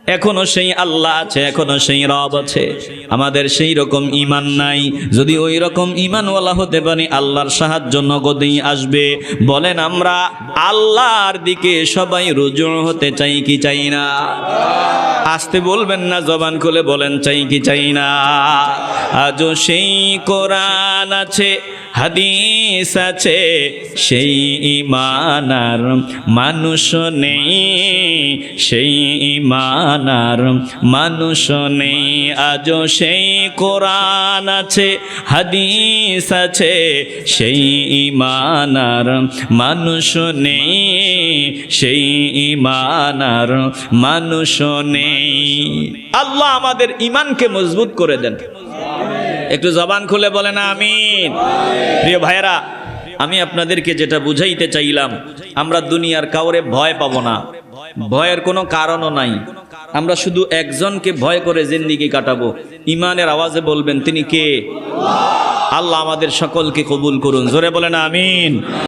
এখনো সেই আল্লাহ আছে, এখনো সেই রব আছে। আমাদের সেই রকম ঈমান নাই। যদি ওই রকম ঈমানওয়ালা হতে পারি, আল্লাহর সাহায্য নগদেই আসবে। বলেন আমরা আল্লাহর দিকে সবাই রুজু হতে চাই কি চাই না? আসতে বলবেন না, জবান খুলে বলেন চাই কি চাই না? আজও সেই কোরআন আছে, হাদিস আছে, সেই ঈমান আর মানুষ নেই, সেই ঈমান আর মানুষ নেই। আজও সেই কোরআন আছে, হাদিস আছে, সেই ঈমান আর মানুষ নেই, সেই ঈমান আর মানুষ নেই। আল্লাহ আমাদের ঈমানকে মজবুত করে দেন। একটু জবান খুলে বলেন আমিন। প্রিয় ভাইয়েরা, আমি আপনাদেরকে যেটা বুঝাইতে চাইলাম, আমরা দুনিয়ার কাউরে ভয় পাবো না, ভয়ের কোনো কারণও নাই। আমরা শুধু একজনকে ভয় করে জিন্দেগি কাটাবো। ঈমানের আওয়াজে বলবেন তিনি কে? আল্লাহ আমাদের সকলকে কবুল করুন। জোরে বলেন আমিন।